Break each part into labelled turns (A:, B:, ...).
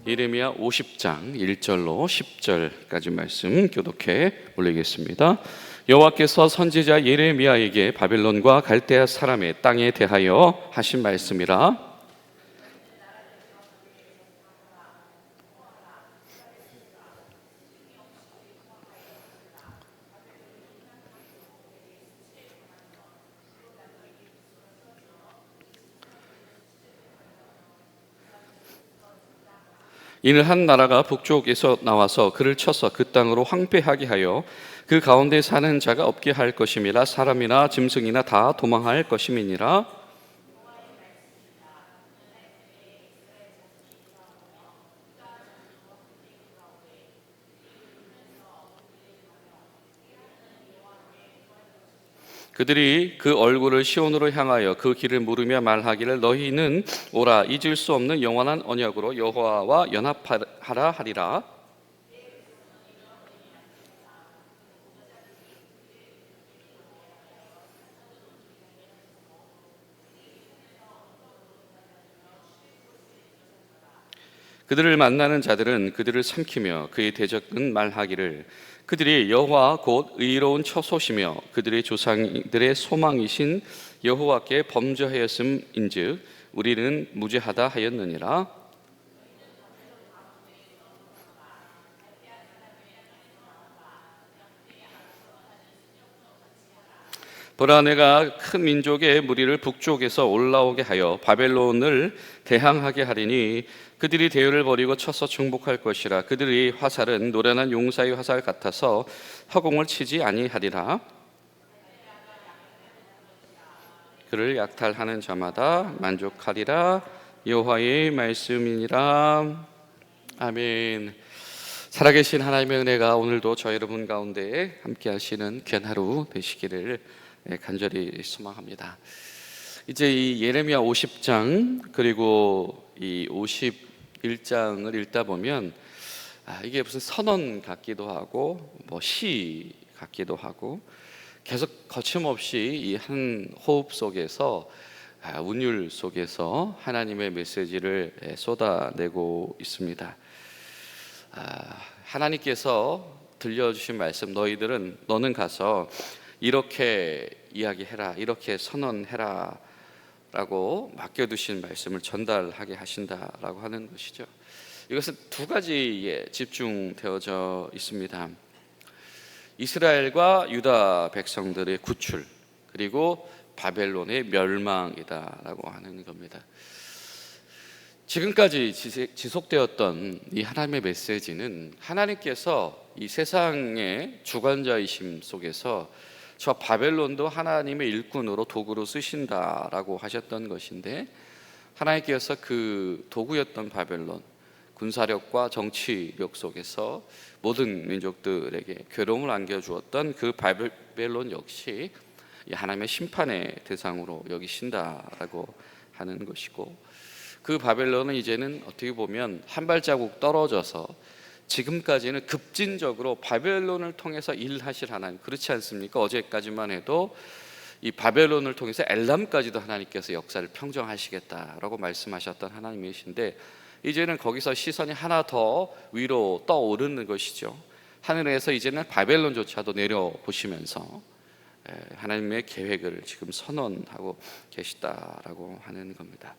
A: 예레미야 50장 1절로 10절까지 말씀 교독해 올리겠습니다. 여호와께서 선지자 예레미야에게 바벨론과 갈대아 사람의 땅에 대하여 하신 말씀이라. 이는 한 나라가 북쪽에서 나와서 그를 쳐서 그 땅으로 황폐하게 하여 그 가운데 사는 자가 없게 할 것임이라. 사람이나 짐승이나 다 도망할 것임이니라. 그들이 그 얼굴을 시온으로 향하여 그 길을 물으며 말하기를 너희는 오라, 잊을 수 없는 영원한 언약으로 여호와와 연합하라 하리라. 그들을 만나는 자들은 그들을 삼키며 그의 대적은 말하기를 그들이 여호와 곧 의로운 처소시며 그들의 조상들의 소망이신 여호와께 범죄하였음인즉 우리는 무죄하다 하였느니라. 보라, 내가 큰 민족의 무리를 북쪽에서 올라오게 하여 바벨론을 대항하게 하리니 그들이 대열을 벌이고 쳐서 정복할 것이라. 그들의 화살은 노련한 용사의 화살 같아서 허공을 치지 아니하리라. 그를 약탈하는 자마다 만족하리라. 여호와의 말씀이니라. 아멘. 살아계신 하나님의 은혜가 오늘도 저 여러분 가운데 함께 하시는 귀한 하루 되시기를 간절히 소망합니다. 이제 이 예레미야 50장 그리고 이 51장을 읽다 보면 이게 무슨 선언 같기도 하고 뭐 시 같기도 하고 계속 거침없이 이 한 호흡 속에서 운율 속에서 하나님의 메시지를 쏟아내고 있습니다. 하나님께서 들려주신 말씀, 너는 가서 이렇게 이야기해라, 이렇게 선언해라 라고 맡겨두신 말씀을 전달하게 하신다라고 하는 것이죠. 이것은 두 가지에 집중되어져 있습니다. 이스라엘과 유다 백성들의 구출, 그리고 바벨론의 멸망이다라고 하는 겁니다. 지금까지 지속되었던 이 하나님의 메시지는 하나님께서 이 세상의 주관자이심 속에서 저 바벨론도 하나님의 일꾼으로 도구로 쓰신다라고 하셨던 것인데, 하나님께서 그 도구였던 바벨론, 군사력과 정치력 속에서 모든 민족들에게 괴로움을 안겨주었던 그 바벨론 역시 하나님의 심판의 대상으로 여기신다라고 하는 것이고, 그 바벨론은 이제는 어떻게 보면 한 발자국 떨어져서 지금까지는 급진적으로 바벨론을 통해서 일하실 하나님, 그렇지 않습니까? 어제까지만 해도 이 바벨론을 통해서 엘람까지도 하나님께서 역사를 평정하시겠다라고 말씀하셨던 하나님이신데, 이제는 거기서 시선이 하나 더 위로 떠오르는 것이죠. 하늘에서 이제는 바벨론조차도 내려보시면서 하나님의 계획을 지금 선언하고 계시다라고 하는 겁니다.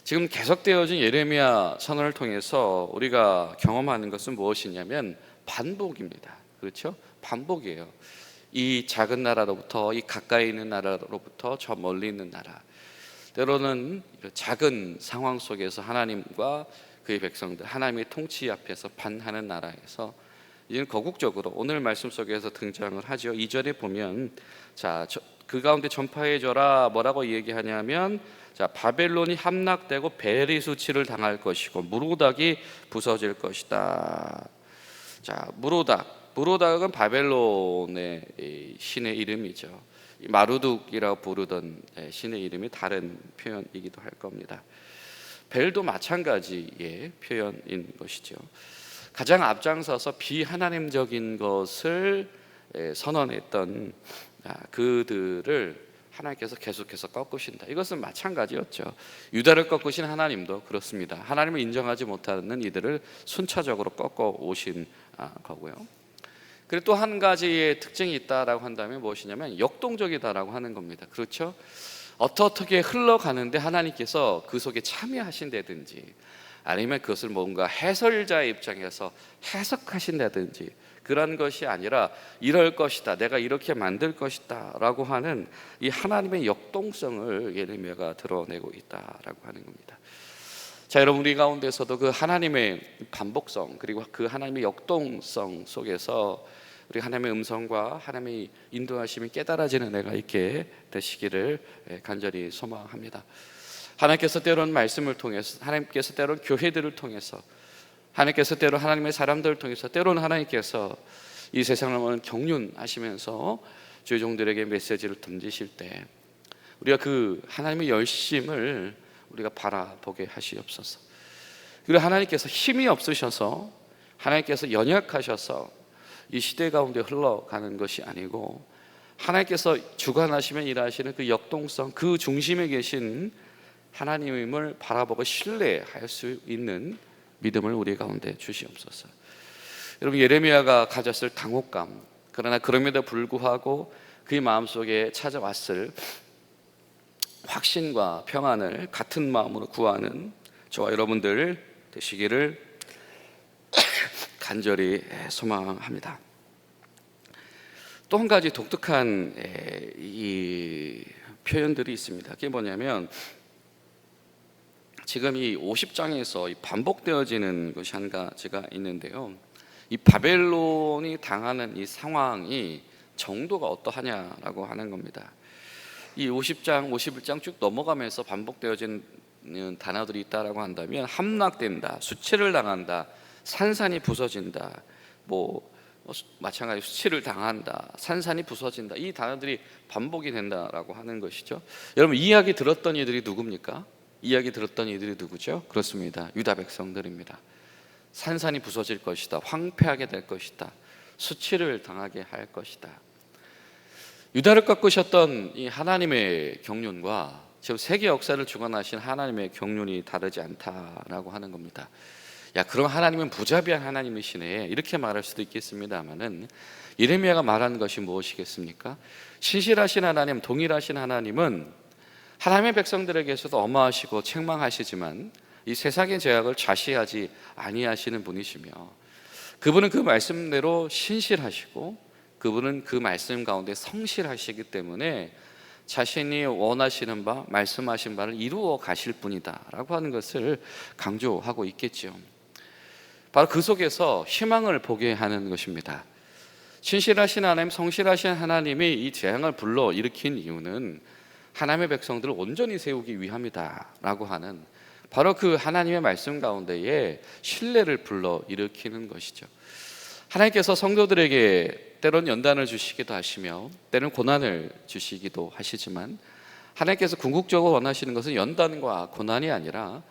A: 지금 계속되어진 예레미야 선언을 통해서 우리가 경험하는 것은 무엇이냐면 반복입니다. 그렇죠? 반복이에요. 이 작은 나라로부터, 이 가까이 있는 나라로부터 저 멀리 있는 나라, 때로는 작은 상황 속에서 하나님과 그의 백성들, 하나님의 통치 앞에서 반하는 나라에서 이제는 거국적으로 오늘 말씀 속에서 등장을 하죠. 2절에 보면 그 가운데 전파해줘라, 뭐라고 얘기하냐면 바벨론이 함락되고 베리 수치를 당할 것이고 무로닥이 부서질 것이다. 무로닥은 바벨론의 신의 이름이죠. 마루둑이라고 부르던 신의 이름이 다른 표현이기도 할 겁니다. 벨도 마찬가지의 표현인 것이죠. 가장 앞장서서 비하나님적인 것을 선언했던 그들을 하나님께서 계속해서 꺾으신다. 이것은 마찬가지였죠. 유다를 꺾으신 하나님도 그렇습니다. 하나님을 인정하지 못하는 이들을 순차적으로 꺾어 오신 거고요. 그리고 또 한 가지의 특징이 있다라고 한다면 무엇이냐면 역동적이다라고 하는 겁니다. 그렇죠? 어떻게 흘러가는데 하나님께서 그 속에 참여하신다든지 아니면 그것을 뭔가 해설자의 입장에서 해석하신다든지 그런 것이 아니라 이럴 것이다, 내가 이렇게 만들 것이다 라고 하는 이 하나님의 역동성을 예레미야가 드러내고 있다라고 하는 겁니다. 자, 여러분, 우리 가운데서도 그 하나님의 반복성 그리고 그 하나님의 역동성 속에서 우리 하나님의 음성과 하나님의 인도하심이 깨달아지는 은혜가 있게 되시기를 간절히 소망합니다. 하나님께서 때로는 말씀을 통해서, 하나님께서 때로는 교회들을 통해서, 하나님께서 때로 하나님의 사람들을 통해서, 때로는 하나님께서 이 세상을 경륜하시면서 주의 종들에게 메시지를 던지실 때 우리가 그 하나님의 열심을 우리가 바라보게 하시옵소서. 그리고 하나님께서 힘이 없으셔서, 하나님께서 연약하셔서 이 시대 가운데 흘러가는 것이 아니고 하나님께서 주관하시면 일하시는 그 역동성, 그 중심에 계신 하나님을 바라보고 신뢰할 수 있는 믿음을 우리 가운데 주시옵소서. 여러분, 예레미야가 가졌을 당혹감, 그러나 그럼에도 불구하고 그의 마음속에 찾아왔을 확신과 평안을 같은 마음으로 구하는 저와 여러분들 되시기를 간절히 소망합니다. 또 한 가지 독특한 이 표현들이 있습니다. 그게 뭐냐면 지금 이 50장에서 반복되어지는 것이 한 가지가 있는데요. 이 바벨론이 당하는 이 상황이 정도가 어떠하냐라고 하는 겁니다. 이 50장, 51장 쭉 넘어가면서 반복되어지는 단어들이 있다라고 한다면 함락된다, 수치를 당한다, 산산이 부서진다, 마찬가지 수치를 당한다, 산산이 부서진다, 이 단어들이 반복이 된다라고 하는 것이죠. 여러분, 이야기 들었던 이들이 누굽니까? 이야기 들었던 이들이 누구죠? 그렇습니다. 유다 백성들입니다. 산산이 부서질 것이다, 황폐하게 될 것이다, 수치를 당하게 할 것이다. 유다를 꺾으셨던 이 하나님의 경륜과 지금 세계 역사를 주관하신 하나님의 경륜이 다르지 않다라고 하는 겁니다. 야, 그럼 하나님은 무자비한 하나님이시네, 이렇게 말할 수도 있겠습니다만은 예레미야가 말하는 것이 무엇이겠습니까? 신실하신 하나님, 동일하신 하나님은 하나님의 백성들에게서도 엄하시고 책망하시지만 이 세상의 죄악을 좌시하지 아니하시는 분이시며, 그분은 그 말씀대로 신실하시고 그분은 그 말씀 가운데 성실하시기 때문에 자신이 원하시는 바, 말씀하신 바를 이루어 가실 분이다라고 하는 것을 강조하고 있겠죠. 바로 그 속에서 희망을 보게 하는 것입니다. 신실하신 하나님, 성실하신 하나님이 이 재앙을 불러 일으킨 이유는 하나님의 백성들을 온전히 세우기 위함이다라고 하는 바로 그 하나님의 말씀 가운데에 신뢰를 불러 일으키는 것이죠. 하나님께서 성도들에게 때론 연단을 주시기도 하시며 때론 고난을 주시기도 하시지만 하나님께서 궁극적으로 원하시는 것은 연단과 고난이 아니라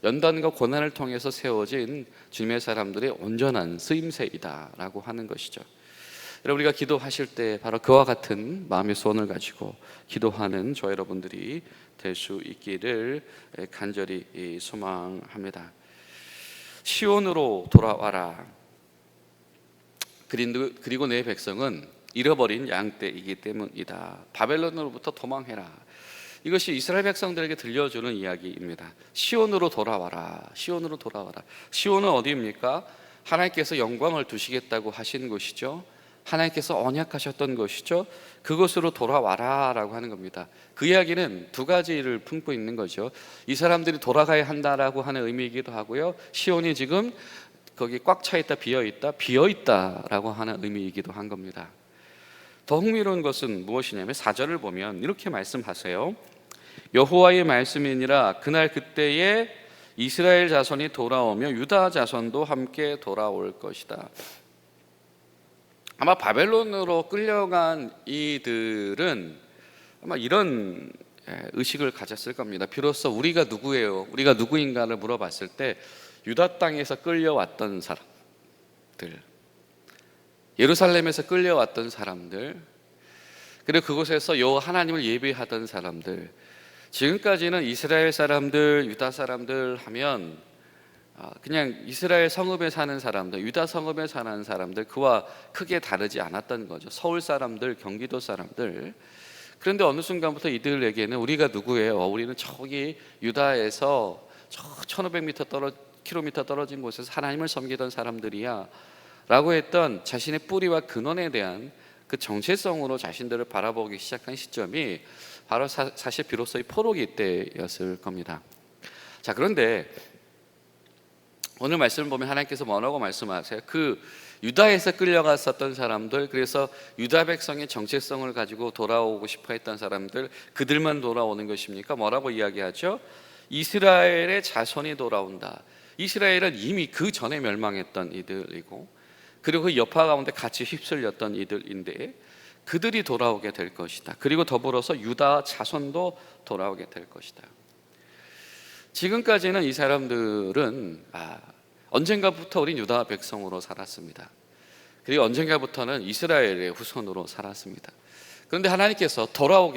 A: 연단과 고난을 통해서 세워진 주님의 사람들의 온전한 쓰임새이다라고 하는 것이죠. 여러분, 우리가 기도하실 때 바로 그와 같은 마음의 소원을 가지고 기도하는 저 여러분들이 될 수 있기를 간절히 소망합니다. 시온으로 돌아와라. 그리고 내 백성은 잃어버린 양떼이기 때문이다. 바벨론으로부터 도망해라. 이것이 이스라엘 백성들에게 들려주는 이야기입니다. 시온으로 돌아와라. 시온으로 돌아와라. 시온은 어디입니까? 하나님께서 영광을 두시겠다고 하신 곳이죠. 하나님께서 언약하셨던 것이죠. 그곳으로 돌아와라 라고 하는 겁니다. 그 이야기는 두 가지를 품고 있는 거죠. 이 사람들이 돌아가야 한다라고 하는 의미이기도 하고요, 시온이 지금 거기 꽉 차 있다, 비어 있다라고 하는 의미이기도 한 겁니다. 더 흥미로운 것은 무엇이냐면 4절을 보면 이렇게 말씀하세요. 여호와의 말씀이니라. 그날 그때에 이스라엘 자손이 돌아오며 유다 자손도 함께 돌아올 것이다. 아마 바벨론으로 끌려간 이들은 아마 이런 의식을 가졌을 겁니다. 비로소 우리가 누구예요? 우리가 누구인가를 물어봤을 때 유다 땅에서 끌려왔던 사람들, 예루살렘에서 끌려왔던 사람들, 그리고 그곳에서 여호와 하나님을 예배하던 사람들, 지금까지는 이스라엘 사람들, 유다 사람들 하면 그냥 이스라엘 성읍에 사는 사람들, 유다 성읍에 사는 사람들, 그와 크게 다르지 않았던 거죠. 서울 사람들, 경기도 사람들. 그런데 어느 순간부터 이들에게는 우리가 누구예요? 우리는 저기 유다에서 저 1500m 킬로미터 떨어진 곳에서 하나님을 섬기던 사람들이야 라고 했던 자신의 뿌리와 근원에 대한 그 정체성으로 자신들을 바라보기 시작한 시점이 바로 사실 비로소 이 포로기 때였을 겁니다. 자, 그런데 오늘 말씀을 보면 하나님께서 뭐라고 말씀하세요? 그 유다에서 끌려갔었던 사람들, 그래서 유다 백성의 정체성을 가지고 돌아오고 싶어 했던 사람들, 그들만 돌아오는 것입니까? 뭐라고 이야기하죠? 이스라엘의 자손이 돌아온다. 이스라엘은 이미 그 전에 멸망했던 이들이고, 그리고 그 여파 가운데 같이 휩쓸렸던 이들인데 그들이 돌아오게 될 것이다. 그리고 더불어서 유다 자손도 돌아오게 될 것이다. 지금까지는 이 사람들은 언젠가부터 우린 유다 백성으로 살았습니다. 그리고 언젠가부터는 이스라엘의 후손으로 살았습니다. 그런데 하나님께서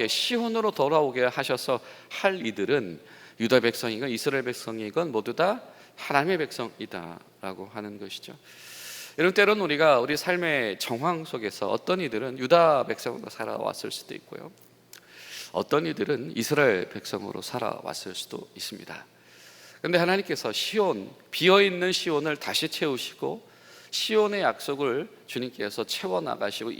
A: 시온으로 돌아오게 하셔서 할 이들은 유다 백성이건 이스라엘 백성이건 모두 다 하나님의 백성이다라고 하는 것이죠. 이런 때로는 우리가 우리 삶의 정황 속에서 어떤 이들은 유다 백성으로 살아왔을 수도 있고요, 어떤 이들은 이스라엘 백성으로 살아왔을 수도 있습니다. 그런데 하나님께서 비어있는 시온을 다시 채우시고 시온의 약속을 주님께서 채워나가시고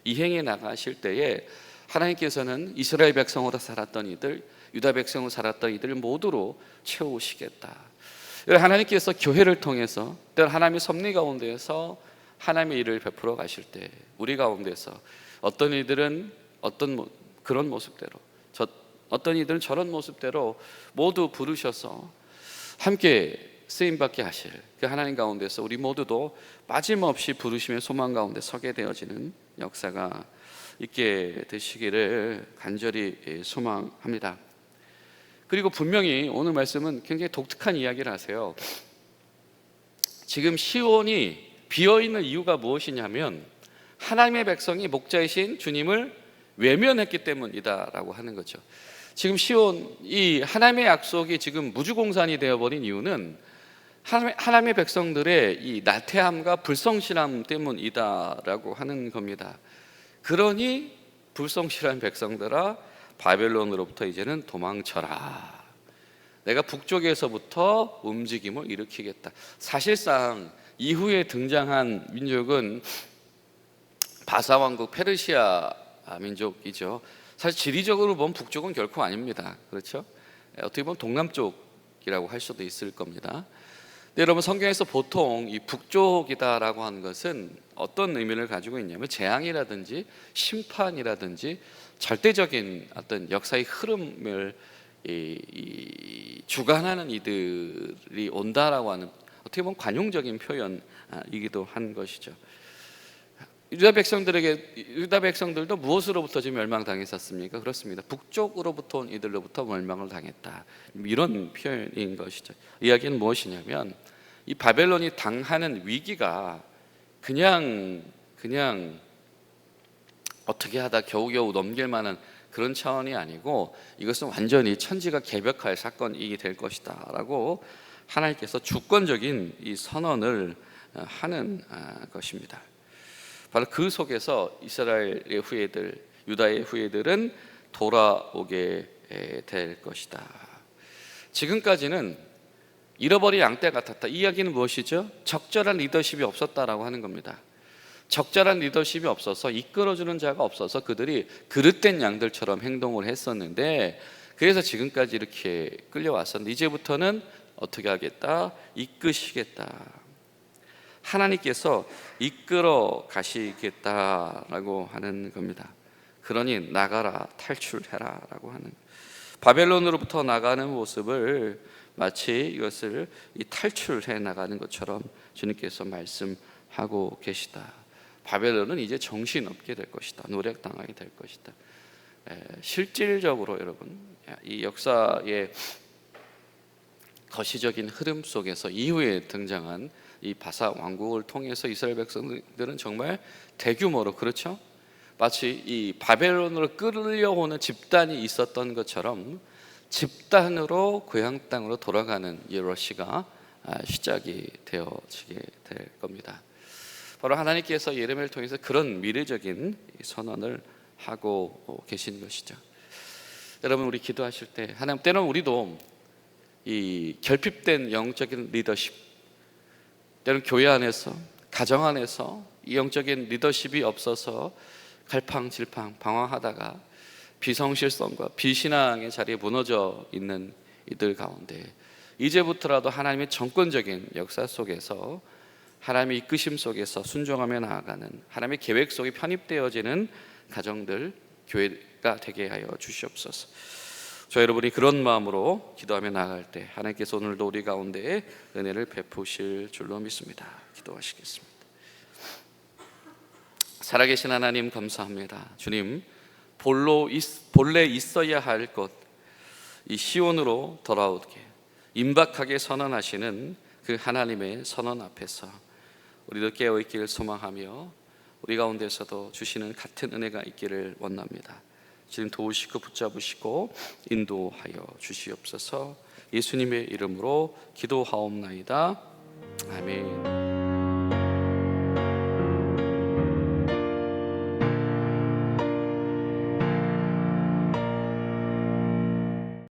A: 이행해 나가실 때에 하나님께서는 이스라엘 백성으로 살았던 이들, 유다 백성으로 살았던 이들 모두로 채우시겠다. 하나님께서 교회를 통해서 때로 하나님의 섭리 가운데에서 하나님의 일을 베풀어 가실 때 우리 가운데서 어떤 이들은 그런 모습대로, 어떤 이들은 저런 모습대로 모두 부르셔서 함께 쓰임받게 하실 그 하나님 가운데서 우리 모두도 빠짐없이 부르심의 소망 가운데 서게 되어지는 역사가 있게 되시기를 간절히 소망합니다. 그리고 분명히 오늘 말씀은 굉장히 독특한 이야기를 하세요. 지금 시온이 비어있는 이유가 무엇이냐면 하나님의 백성이 목자이신 주님을 외면했기 때문이다라고 하는 거죠. 지금 시온이 하나님의 약속이 지금 무주공산이 되어버린 이유는 하나님의 백성들의 이 나태함과 불성실함 때문이다라고 하는 겁니다. 그러니 불성실한 백성들아 바벨론으로부터 이제는 도망쳐라. 내가 북쪽에서부터 움직임을 일으키겠다. 사실상 이후에 등장한 민족은 바사 왕국 페르시아 민족이죠. 사실 지리적으로 보면 북쪽은 결코 아닙니다. 그렇죠? 어떻게 보면 동남쪽이라고 할 수도 있을 겁니다. 근데 여러분, 성경에서 보통 이 북쪽이다라고 하는 것은 어떤 의미를 가지고 있냐면 재앙이라든지 심판이라든지 절대적인 어떤 역사의 흐름을 주관하는 이들이 온다라고 하는 어떻게 보면 관용적인 표현이기도 한 것이죠. 유다 백성들도 무엇으로부터 지금 멸망당했었습니까? 그렇습니다. 북쪽으로부터 온 이들로부터 멸망을 당했다. 이런 표현인 것이죠. 이야기는 무엇이냐면 이 바벨론이 당하는 위기가 그냥 어떻게 하다 겨우겨우 넘길 만한 그런 차원이 아니고 이것은 완전히 천지가 개벽할 사건이 될 것이다 라고 하나님께서 주권적인 이 선언을 하는 것입니다. 바로 그 속에서 이스라엘의 후예들, 유다의 후예들은 돌아오게 될 것이다. 지금까지는 잃어버린 양떼 같았다. 이 이야기는 무엇이죠? 적절한 리더십이 없었다라고 하는 겁니다. 적절한 리더십이 없어서 이끌어주는 자가 없어서 그들이 그릇된 양들처럼 행동을 했었는데, 그래서 지금까지 이렇게 끌려왔었는데 이제부터는 어떻게 하겠다? 이끄시겠다. 하나님께서 이끌어 가시겠다라고 하는 겁니다. 그러니 나가라, 탈출해라 라고 하는, 바벨론으로부터 나가는 모습을 마치 이것을 탈출해 나가는 것처럼 주님께서 말씀하고 계시다. 바벨론은 이제 정신없게 될 것이다. 노략당하게 될 것이다. 실질적으로 여러분, 이 역사의 거시적인 흐름 속에서 이후에 등장한 이 바사 왕국을 통해서 이스라엘 백성들은 정말 대규모로, 그렇죠? 마치 이 바벨론으로 끌려오는 집단이 있었던 것처럼 집단으로 고향 땅으로 돌아가는 이 러시가 시작이 되어지게 될 겁니다. 바로 하나님께서 예레미야를 통해서 그런 미래적인 선언을 하고 계신 것이죠. 여러분, 우리 기도하실 때 하나님, 때로는 우리도 이 결핍된 영적인 리더십, 때로는 교회 안에서, 가정 안에서 이 영적인 리더십이 없어서 갈팡질팡 방황하다가 비성실성과 비신앙의 자리에 무너져 있는 이들 가운데 이제부터라도 하나님의 정권적인 역사 속에서, 하나님의 이끄심 속에서 순종하며 나아가는 하나님의 계획 속에 편입되어지는 가정들, 교회가 되게 하여 주시옵소서. 저 여러분이 그런 마음으로 기도하며 나아갈 때 하나님께서 오늘도 우리 가운데 은혜를 베푸실 줄로 믿습니다. 기도하시겠습니다. 살아계신 하나님, 감사합니다. 주님, 본래 있어야 할 것, 이 시온으로 돌아오게 임박하게 선언하시는 그 하나님의 선언 앞에서 우리도 깨어있기를 소망하며 우리 가운데서도 주시는 같은 은혜가 있기를 원합니다. 주님, 도우시고 붙잡으시고 인도하여 주시옵소서. 예수님의 이름으로 기도하옵나이다. 아멘.